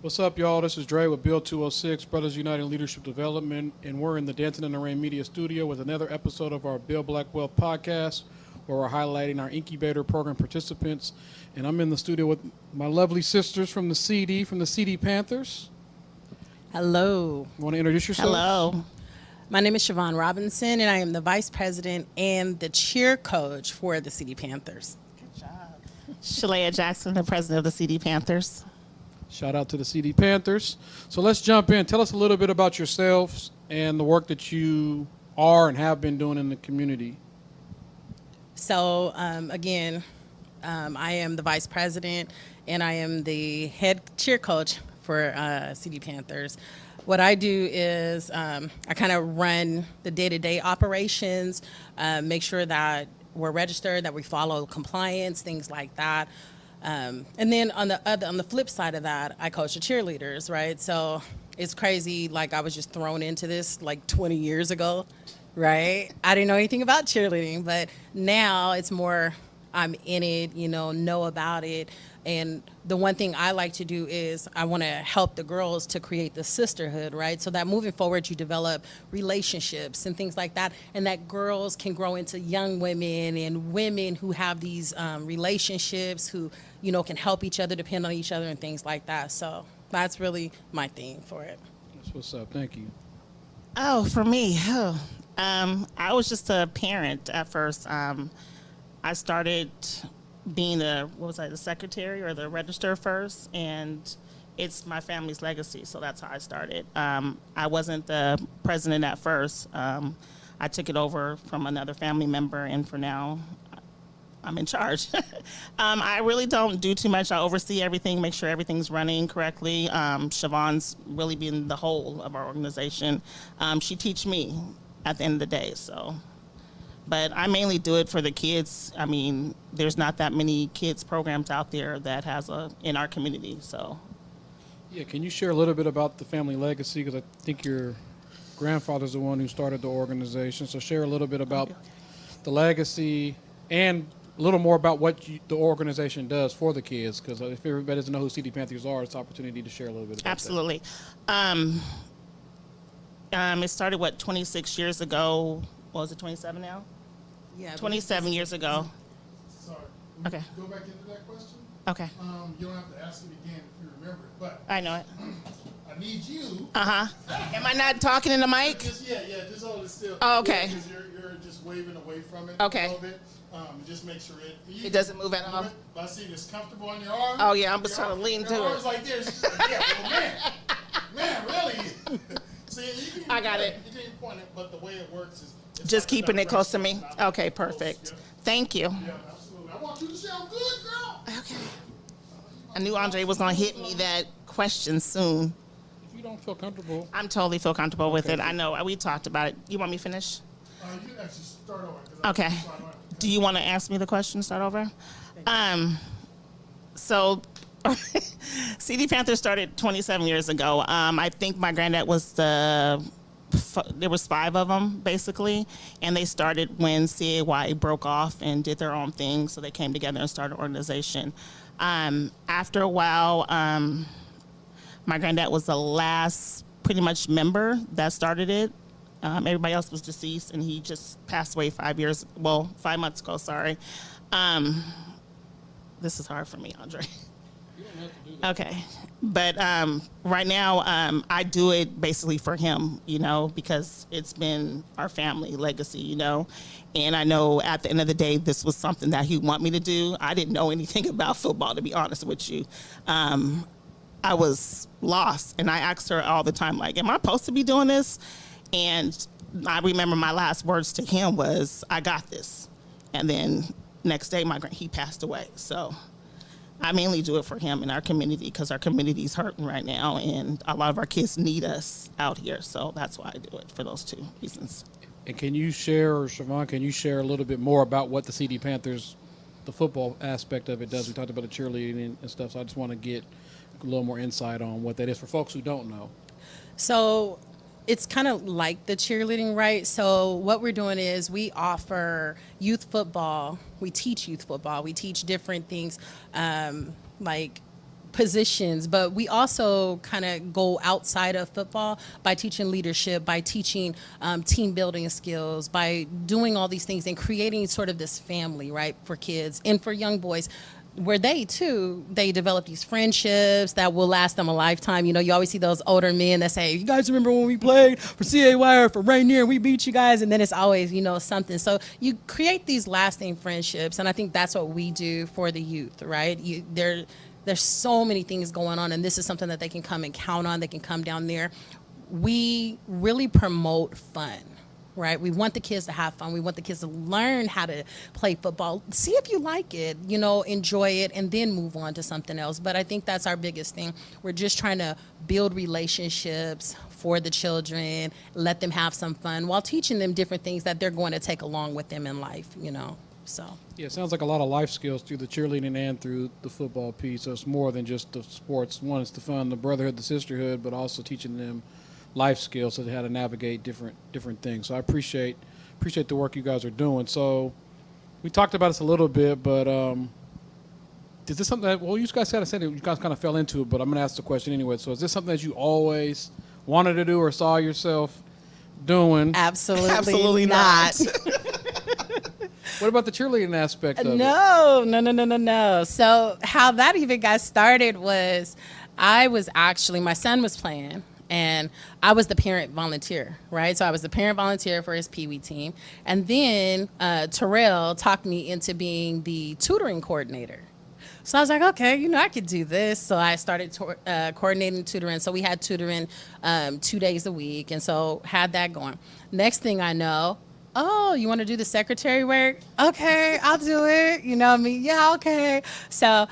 What's up, y'all? This is Dre with Bill 206, Brothers United in Leadership Development, and we're in the Danton and the Rain Media Studio with another episode of our Build Black Wealth podcast, where we're highlighting our incubator program participants. And I'm in the studio with my lovely sisters from the CD Panthers. Hello. You want to introduce yourself? Hello. My name is Siobhan Robinson, and I am the vice president and the cheer coach for the CD Panthers. Good job. Shalea Jackson, the president of the CD Panthers. Shout out to the CD Panthers. So let's jump in. Tell us a little bit about yourselves and the work that you are and have been doing in the community. So, again, I am the vice president, and I am the head cheer coach for CD Panthers. What I do is I kind of run the day-to-day operations, make sure that we're registered, that we follow compliance, things like that. And then on the flip side of that, I coach the cheerleaders, right? So it's crazy. Like, I was just thrown into this like 20 years ago, right? I didn't know anything about cheerleading, but now it's more I'm in it, know about it. And the one thing I like to do is I want to help the girls to create the sisterhood, right? So that moving forward, you develop relationships and things like that, and that girls can grow into young women and women who have these relationships, who, can help each other, depend on each other, and things like that. So that's really my theme for it. That's what's up. Thank you. Oh, for me, I was just a parent at first. I started being the secretary or the register first, and it's my family's legacy, so that's how I started. I wasn't the president at first. I took it over from another family member, and for now, I'm in charge. I really don't do too much. I oversee everything, make sure everything's running correctly. Siobhan's really been the whole of our organization. She teach me at the end of the day, so. But I mainly do it for the kids. I mean, there's not that many kids programs out there that has in our community, so. Yeah, can you share a little bit about the family legacy? Because I think your grandfather's the one who started the organization. So share a little bit about the legacy and a little more about what the organization does for the kids. Because if everybody doesn't know who CD Panthers are, it's an opportunity to share a little bit about Absolutely. It started, 26 years ago? What was it, 27 now? Yeah. 27 years ago. Sorry. Okay. Go back into that question. Okay. You don't have to ask it again if you remember it, but I know it. I need you. Am I not talking in the mic? Just hold it still. Oh, okay. Because you're just waving away from it Okay. a little bit. Just make sure It doesn't move at all? But I see it's comfortable on your arm. Oh, yeah, I'm just trying to lean to Your it. arm's like this. Yeah, well, man, really. See, you can I got it. You can point it, but the way it works is it's Just like keeping it close to me? not Okay, close, perfect. yeah. Thank you. Yeah, absolutely. I want you to sound good, girl. Okay. I knew Andre was going to hit me that question soon. If you don't feel comfortable. I'm totally feel comfortable with it. I know. We talked about it. You want me to finish? You can actually start over. 'Cause I- Okay. so I don't have to- Do you want to ask me the question, start over? So CD Panthers started 27 years ago. I think my granddad was there was 5 of them, basically, and they started when CAY broke off and did their own thing, so they came together and started an organization. After a while, my granddad was the last pretty much member that started it. Everybody else was deceased, and he just passed away 5 months ago, sorry. This is hard for me, Andre. You don't have to do that. Okay. But right now, I do it basically for him, because it's been our family legacy, And I know at the end of the day, this was something that he wanted me to do. I didn't know anything about football, to be honest with you. I was lost, and I asked her all the time, like, am I supposed to be doing this? And I remember my last words to him was, I got this. And then next day, he passed away. So I mainly do it for him and our community, because our community's hurting right now, and a lot of our kids need us out here. So that's why I do it, for those 2 reasons. And can you share, or Siobhan, can you share a little bit more about what the CD Panthers, the football aspect of it does? We talked about the cheerleading and stuff, so I just want to get a little more insight on what that is for folks who don't know. So it's kind of like the cheerleading, right? So what we're doing is we offer youth football. We teach youth football. We teach different things like positions, but we also kind of go outside of football by teaching leadership, by teaching team building skills, by doing all these things and creating sort of this family, right, for kids and for young boys, where they develop these friendships that will last them a lifetime. You know, you always see those older men that say, you guys remember when we played for CAY or for Rainier and we beat you guys? And then it's always, you know, something. So you create these lasting friendships. And I think that's what we do for the youth, right? There's so many things going on, and this is something that they can come and count on. They can come down there. We really promote fun. Right? We want the kids to have fun. We want the kids to learn how to play football. See if you like it, you know, enjoy it, and then move on to something else. But I think that's our biggest thing. We're just trying to build relationships for the children, let them have some fun while teaching them different things that they're going to take along with them in life, you know. So. Yeah, it sounds like a lot of life skills through the cheerleading and through the football piece. So it's more than just the sports. One, it's the fun, the brotherhood, the sisterhood, but also teaching them life skills so they how to navigate different things. So I appreciate the work you guys are doing. So we talked about this a little bit, but is this something that, well, you guys kind of said it, you guys kind of fell into it, but I'm going to ask the question anyway. So is this something that you always wanted to do or saw yourself doing? Absolutely not. What about the cheerleading aspect of it? No. So how that even got started was my son was playing, and I was the parent volunteer, right? So I was the parent volunteer for his Pee Wee team. And then Terrell talked me into being the tutoring coordinator. So I was like, okay, you know, I could do this. So I started coordinating tutoring. So we had tutoring 2 days a week. And so had that going. Next thing I know, oh, you want to do the secretary work? Okay, I'll do it. You know what I mean? Yeah, okay. So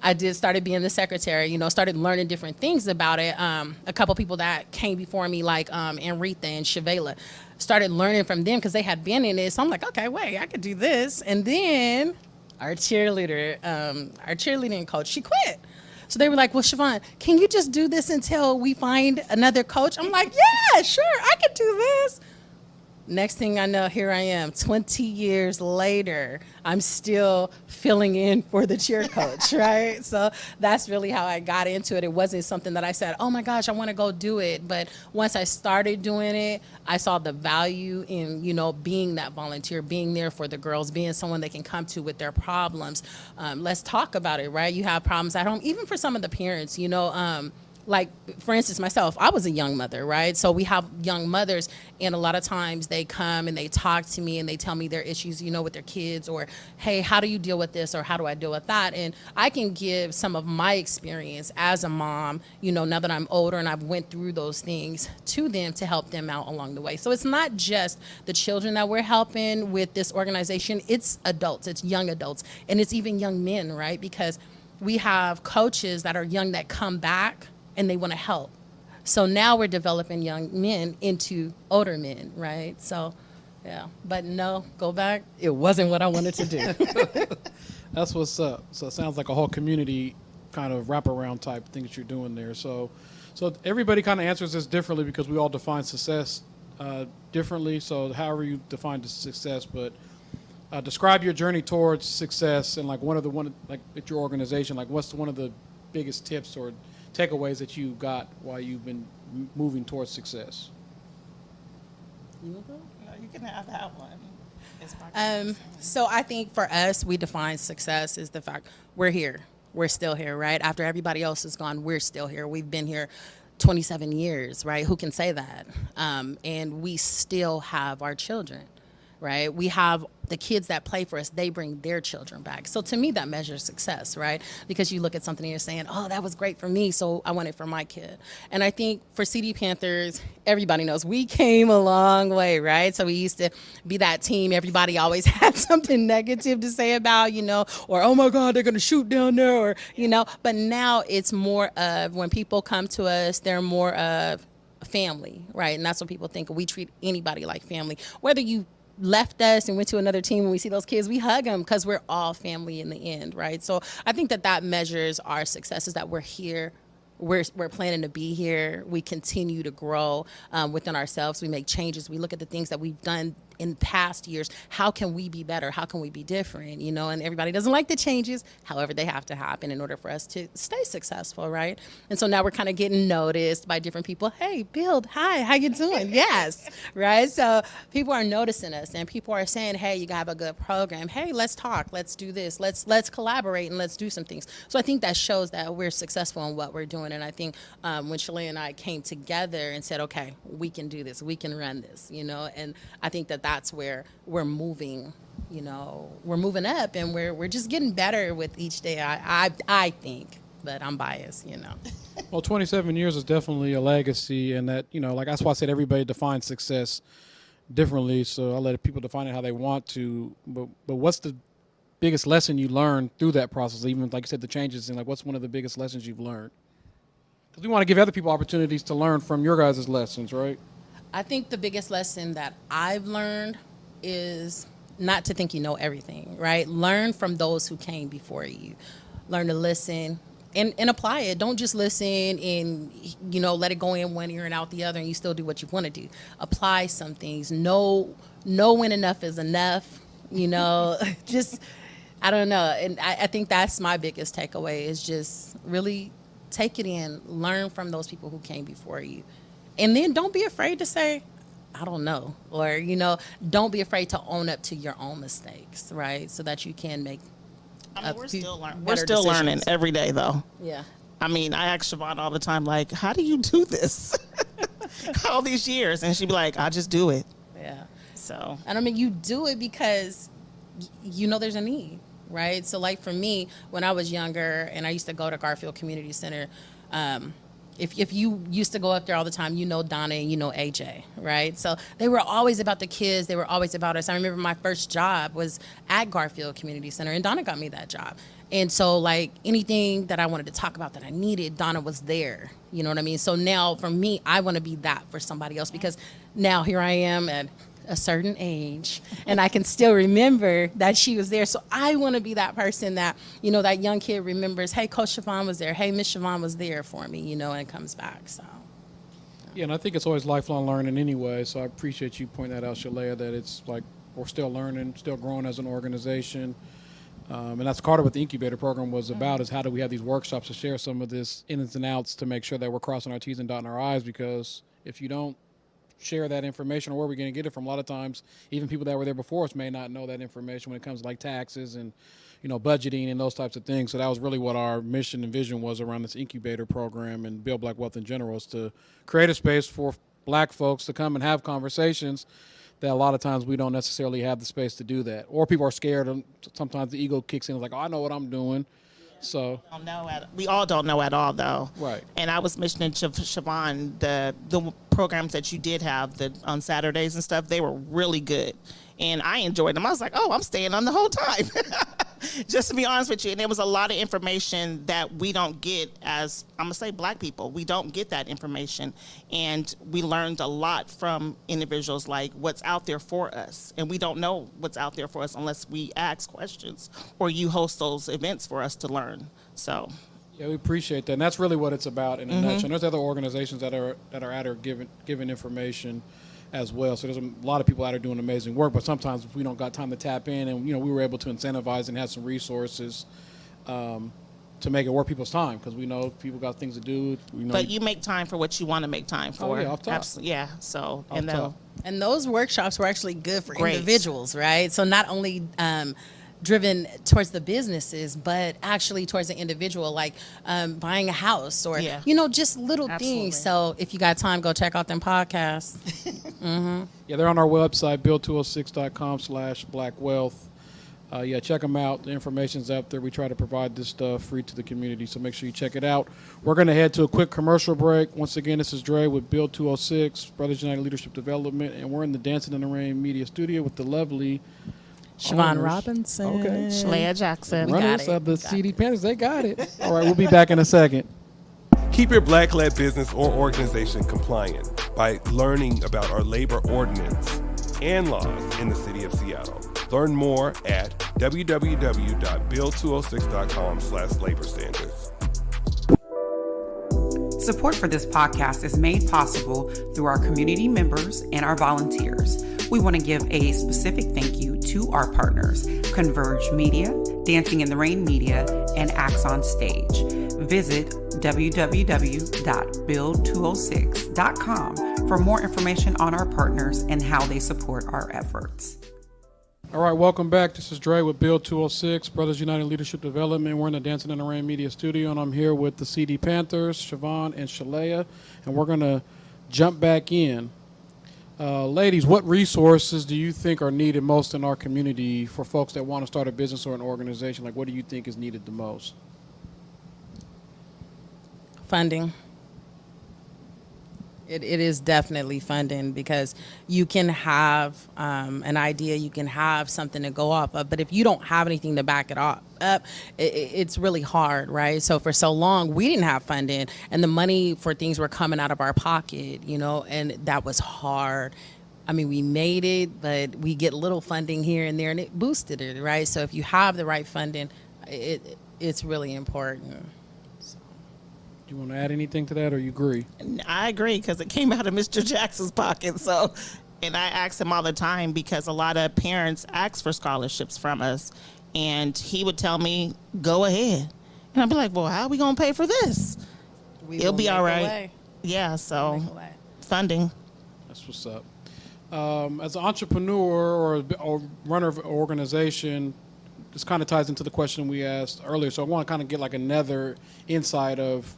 I started being the secretary, you know, started learning different things about it. A couple people that came before me, like Enrita and Shavela, started learning from them because they had been in it. So I'm like, okay, wait, I could do this. And then our cheerleading coach, she quit. So they were like, well, Siobhan, can you just do this until we find another coach? I'm like, yeah, sure, I could do this. Next thing I know, here I am, 20 years later, I'm still filling in for the cheer coach, right? So that's really how I got into it. It wasn't something that I said, oh my gosh, I want to go do it. But once I started doing it, I saw the value in, you know, being that volunteer, being there for the girls, being someone they can come to with their problems. Let's talk about it, right? You have problems at home, even for some of the parents, you know, like, for instance, myself, I was a young mother, right? So we have young mothers, and a lot of times they come and they talk to me and they tell me their issues, you know, with their kids, or, hey, how do you deal with this, or how do I deal with that? And I can give some of my experience as a mom, you know, now that I'm older and I've went through those things to them to help them out along the way. So it's not just the children that we're helping with this organization, it's adults, it's young adults, and it's even young men, right? Because we have coaches that are young that come back and they want to help. So now we're developing young men into older men, right? So, yeah. But no, go back. It wasn't what I wanted to do. That's what's up. So it sounds like a whole community kind of wraparound type thing that you're doing there. So everybody kind of answers this differently because we all define success differently. So however you define the success, but describe your journey towards success and like like at your organization, like what's one of the biggest tips or takeaways that you got while you've been moving towards success? No, you can have that one. So I think for us, we define success as the fact we're here. We're still here, right? After everybody else is gone, we're still here. We've been here 27 years, right? Who can say that? And we still have our children, right? We have the kids that play for us, they bring their children back. So to me, that measures success, right? Because you look at something and you're saying, oh, that was great for me, so I want it for my kid. And I think for CD Panthers, everybody knows we came a long way, right? So we used to be that team. Everybody always had something negative to say about, you know, or, oh my God, they're going to shoot down there, or, you know. But now it's more of when people come to us, they're more of family, right? And that's what people think. We treat anybody like family. Whether you left us and went to another team, when we see those kids, we hug them because we're all family in the end, right? So I think that measures our success, is that we're here. We're planning to be here. We continue to grow within ourselves. We make changes. We look at the things that we've done in past years, how can we be better? How can we be different? You know, and everybody doesn't like the changes. However, they have to happen in order for us to stay successful, right? And so now we're kind of getting noticed by different people. Hey, Build, hi, how you doing? Yes, right? So people are noticing us, and people are saying, hey, you have a good program. Hey, let's talk. Let's do this. Let's collaborate, and let's do some things. So I think that shows that we're successful in what we're doing. And I think when Shalea and I came together and said, okay, we can do this. We can run this, you know, and I think that that's where we're moving, you know, we're moving up, and we're just getting better with each day. I think, but I'm biased, you know. Well, 27 years is definitely a legacy, and that, you know, like that's why I said everybody defines success differently. So I'll let people define it how they want to. But what's the biggest lesson you learned through that process? Even like you said, the changes, and like what's one of the biggest lessons you've learned? Because we want to give other people opportunities to learn from your guys' lessons, right? I think the biggest lesson that I've learned is not to think you know everything, right? Learn from those who came before you. Learn to listen and apply it. Don't just listen and, you know, let it go in one ear and out the other and you still do what you want to do. Apply some things. Know when enough is enough, you know, just, I don't know. And I think that's my biggest takeaway is just really take it in, learn from those people who came before you. And then don't be afraid to say, I don't know. Or, you know, don't be afraid to own up to your own mistakes, right? So that you can make we're still learning every day, though. Yeah. I mean, I ask Siobhan all the time, like, how do you do this? All these years. And she'd be like, I just do it. Yeah. So. And I mean, you do it because you know there's a need, right? So like for me, when I was younger and I used to go to Garfield Community Center, if you used to go up there all the time, you know Donna and you know AJ, right? So they were always about the kids. They were always about us. I remember my first job was at Garfield Community Center, and Donna got me that job. And so, like, anything that I wanted to talk about that I needed, Donna was there. You know what I mean? So now, for me, I want to be that for somebody else because now here I am at a certain age and I can still remember that she was there. So I want to be that person that, you know, that young kid remembers, hey, Coach Siobhan was there. Hey, Miss Siobhan was there for me, you know, and comes back. So. Yeah, and I think it's always lifelong learning anyway. So I appreciate you pointing that out, Shalea, that it's like we're still learning, still growing as an organization. And that's part of what the incubator program was about, is how do we have these workshops to share some of this ins and outs to make sure that we're crossing our T's and dotting our I's, because if you don't share that information, or where we're going to get it from, a lot of times even people that were there before us may not know that information when it comes to like taxes and, you know, budgeting and those types of things. So that was really what our mission and vision was around this incubator program and Build Black Wealth in general, is to create a space for black folks to come and have conversations that a lot of times we don't necessarily have the space to do that, or people are scared, and sometimes the ego kicks in, like, oh, I know what I'm doing. So we all don't know at all, though. Right. And I was mentioning to Siobhan, the programs that you did have on Saturdays and stuff, they were really good. And I enjoyed them. I was like, oh, I'm staying on the whole time. Just to be honest with you. And there was a lot of information that we don't get as, I'm going to say, black people. We don't get that information. And we learned a lot from individuals, like what's out there for us. And we don't know what's out there for us unless we ask questions or you host those events for us to learn. So. Yeah, we appreciate that. And that's really what it's about in a nutshell. And there's other organizations that are out there giving information as well. So there's a lot of people out there doing amazing work, but sometimes if we don't got time to tap in, and, you know, we were able to incentivize and have some resources to make it worth people's time, because we know people got things to do. But you make time for what you want to make time for. Oh, yeah, off top. Absolutely, yeah. So, and those workshops were actually good for individuals, right? So not only driven towards the businesses, but actually towards the individual, like buying a house or, you know, just little things. So if you got time, go check out them podcasts. Yeah, they're on our website, build206.com/blackwealth. Yeah, check them out. The information's up there. We try to provide this stuff free to the community, so make sure you check it out. We're going to head to a quick commercial break. Once again, this is Dre with Build 206, Brothers United Leadership Development, and we're in the Dancing in the Rain media studio with the lovely Siobhan Robinson. Okay. Shalea Jackson. Runners of the CD Panthers, they got it. All right, we'll be back in a second. Keep your black-led business or organization compliant by learning about our labor ordinance and laws in the city of Seattle. Learn more at www.build206.com/labor standards. Support for this podcast is made possible through our community members and our volunteers. We want to give a specific thank you to our partners, Converge Media, Dancing in the Rain Media, and Acts on Stage. Visit www.build206.com for more information on our partners and how they support our efforts. All right, welcome back. This is Dre with Build 206, Brothers United Leadership Development. We're in the Dancing in the Rain Media Studio, and I'm here with the CD Panthers, Siobhan and Shalea, and we're going to jump back in. Ladies, what resources do you think are needed most in our community for folks that want to start a business or an organization? Like, what do you think is needed the most? Funding. It is definitely funding, because you can have an idea, you can have something to go off of, but if you don't have anything to back it up, it's really hard, right? So for so long, we didn't have funding, and the money for things were coming out of our pocket, and that was hard. I mean, we made it, but we get little funding here and there, and it boosted it, right? So if you have the right funding, it's really important. Do you want to add anything to that, or you agree? I agree, because it came out of Mr. Jackson's pocket. So, and I ask him all the time, because a lot of parents ask for scholarships from us, and he would tell me, "Go ahead," and I'd be like, "Well, how are we gonna pay for this? It'll be all right." Yeah. So, funding. That's what's up. As an entrepreneur or runner of an organization, this kind of ties into the question we asked earlier. So I want to kind of get like another insight of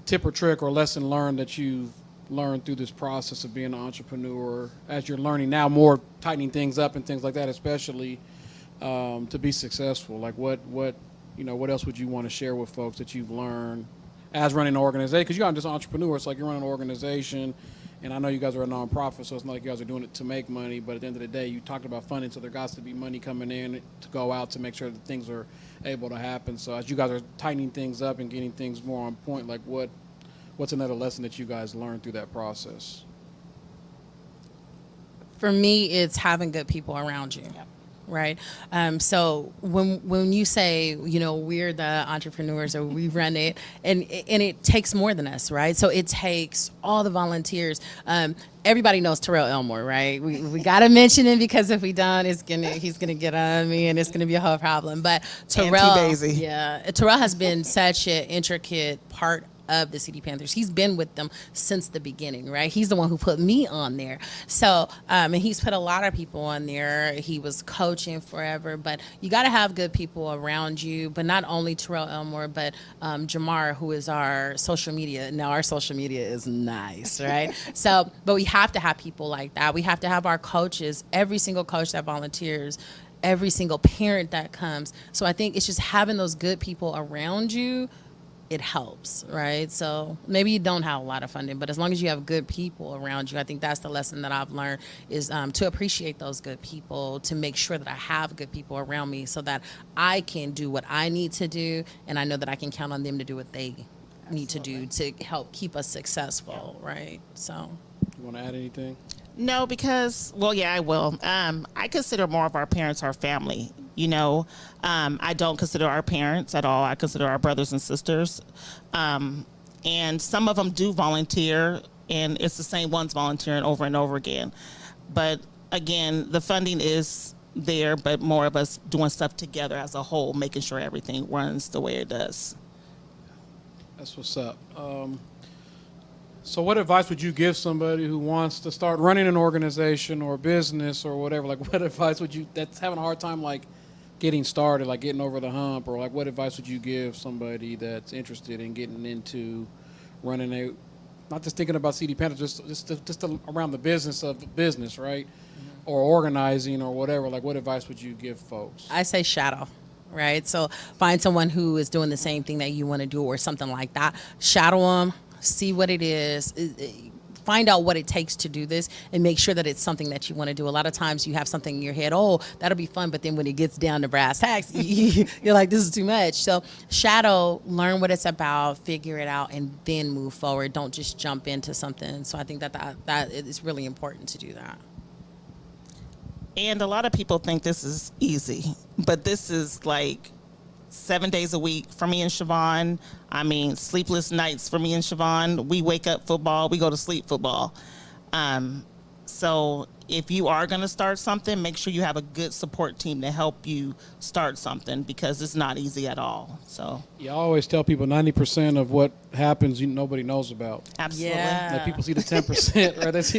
tip or trick or lesson learned that you've learned through this process of being an entrepreneur, as you're learning now more, tightening things up and things like that, especially to be successful. Like what else would you want to share with folks that you've learned as running an organization? Because you're not just an entrepreneur, it's like you're running an organization, and I know you guys are a nonprofit, so it's not like you guys are doing it to make money, but at the end of the day, you talked about funding, so there got to be money coming in to go out to make sure that things are able to happen. So as you guys are tightening things up and getting things more on point, like what's another lesson that you guys learned through that process? For me, it's having good people around you. Yep. Right. So when you say, we're the entrepreneurs or we run it, and it takes more than us, right? So it takes all the volunteers. Everybody knows Terrell Elmore, right? We got to mention him, because if we don't, he's gonna get on me, and it's gonna be a whole problem. But Terrell, Terrell has been such an intricate part of the CD Panthers. He's been with them since the beginning, right? He's the one who put me on there. So, and he's put a lot of people on there. He was coaching forever, but you got to have good people around you. But not only Terrell Elmore, but Jamar, who is our social media. Now, our social media is nice, right? So, but we have to have people like that. We have to have our coaches, every single coach that volunteers, every single parent that comes. So I think it's just having those good people around you. It helps, right? So maybe you don't have a lot of funding, but as long as you have good people around you, I think that's the lesson that I've learned, is to appreciate those good people, to make sure that I have good people around me so that I can do what I need to do, and I know that I can count on them to do what they need to do to help keep us successful, right? So. You want to add anything? No, because, I will. I consider more of our parents our family. I don't consider our parents at all. I consider our brothers and sisters. And some of them do volunteer, and it's the same ones volunteering over and over again. But again, the funding is there, but more of us doing stuff together as a whole, making sure everything runs the way it does. That's what's up. So what advice would you give somebody who wants to start running an organization or business or whatever? Like, what advice would you, that's having a hard time, like, getting started, like getting over the hump, or like what advice would you give somebody that's interested in getting into running a, not just thinking about CD Panthers, just around the business of the business, right? Mm-hmm. Or organizing or whatever, like what advice would you give folks? I say shadow. Right? So find someone who is doing the same thing that you want to do or something like that. Shadow them, see what it is. Find out what it takes to do this and make sure that it's something that you want to do. A lot of times you have something in your head, oh, that'll be fun, but then when it gets down to brass tacks, you're like, this is too much. So shadow, learn what it's about, figure it out, and then move forward. Don't just jump into something. So I think that it's really important to do that. And a lot of people think this is easy, but this is like 7 days a week for me and Siobhan. I mean, sleepless nights for me and Siobhan. We wake up football, we go to sleep football. So if you are going to start something, make sure you have a good support team to help you start something, because it's not easy at all. So Yeah, I always tell people 90% of what happens nobody knows about. absolutely. Yeah. Like people see the 10%, right? They see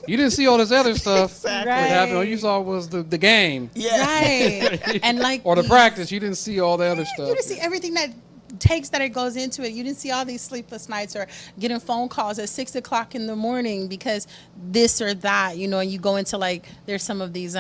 you didn't see all this other stuff. Exactly. What happened? All Right. you saw was the game Yeah. Right. And like or the these- practice. You didn't see all the other stuff. You didn't see everything that takes that it goes into it. You didn't see all these sleepless nights or getting phone calls at 6 o'clock in the morning because this or that, you know, and you go into like, there's some of these,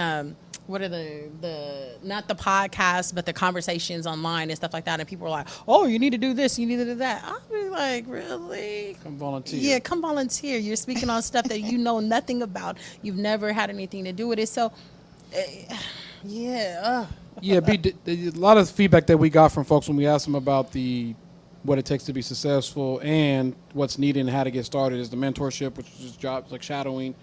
what are the not the podcasts, but the conversations online and stuff like that. And people are like, oh, you need to do this, you need to do that. I'll be like, really? Come volunteer. Yeah, come volunteer. You're speaking on stuff that you know nothing about. You've never had anything to do with it. So, yeah. Yeah, a lot of feedback that we got from folks when we asked them about what it takes to be successful and what's needed and how to get started is the mentorship, which is jobs like shadowing,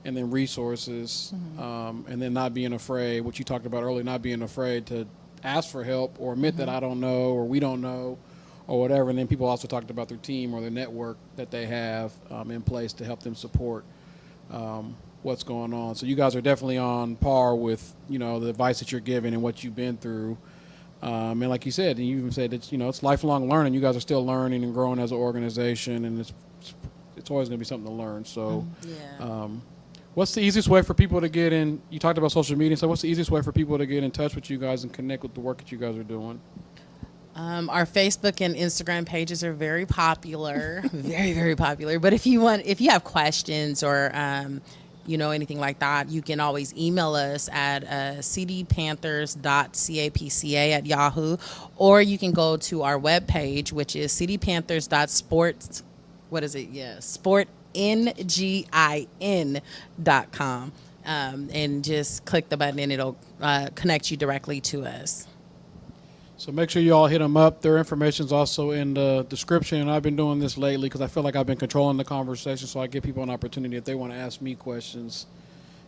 and then resources, and then not being afraid, what you talked about earlier, not being afraid to ask for help or admit that I don't know or we don't know or whatever. And then people also talked about their team or their network that they have in place to help them support what's going on. So you guys are definitely on par with, you know, the advice that you're giving and what you've been through. And like you said, and you even said that, you know, it's lifelong learning. You guys are still learning and growing as an organization, and it's always going to be something to learn. So Yeah. what's the easiest way for people to get in? You talked about social media. So what's the easiest way for people to get in touch with you guys and connect with the work that you guys are doing? Our Facebook and Instagram pages are very popular, very, very popular. But if you have questions or, you know, anything like that, you can always email us at cdpanthers.capca@yahoo, or you can go to our webpage, which is cdpanthers.sports. What is it? Yeah, sportngin.com, and just click the button and it'll connect you directly to us. So make sure you all hit them up. Their information is also in the description. And I've been doing this lately because I feel like I've been controlling the conversation. So I give people an opportunity. If they want to ask me questions,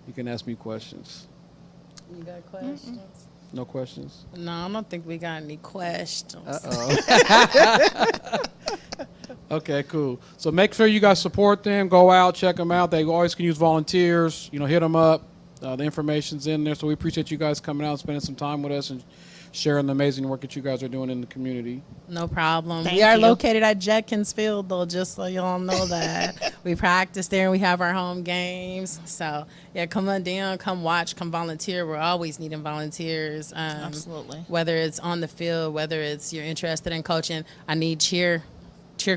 you can ask me questions. You got questions? No questions? No, I don't think we got any questions. Okay, cool. So make sure you guys support them. Go out, check them out. They always can use volunteers. You know, hit them up. The information's in there. So we appreciate you guys coming out and spending some time with us and sharing the amazing work that you guys are doing in the community. No problem. Thank We are you. located at Judkins Field, though, just so y'all know that. We practice there and we have our home games. So, yeah, come on down, come watch, come volunteer. We're always needing volunteers. Absolutely. Whether it's on the field, whether it's you're interested in coaching. I need cheer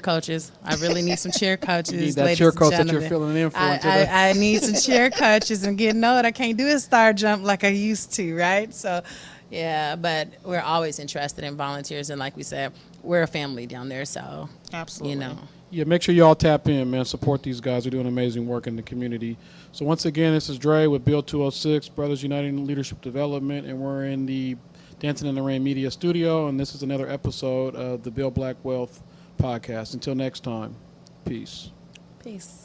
coaches. I really need some cheer coaches. You need that ladies cheer and coach that you're gentlemen. filling in for today. I need some cheer coaches and getting old. I can't do a star jump like I used to, right? So, yeah, but we're always interested in volunteers. And like we said, we're a family down there. So, Absolutely. you know. Yeah, make sure you all tap in, man. Support these guys. They're doing amazing work in the community. So once again, this is Dre with Bill 206, Brothers United in Leadership Development, and we're in the Dancing in the Rain Media Studio, and this is another episode of the Bill Black Wealth Podcast. Until next time, peace. Peace.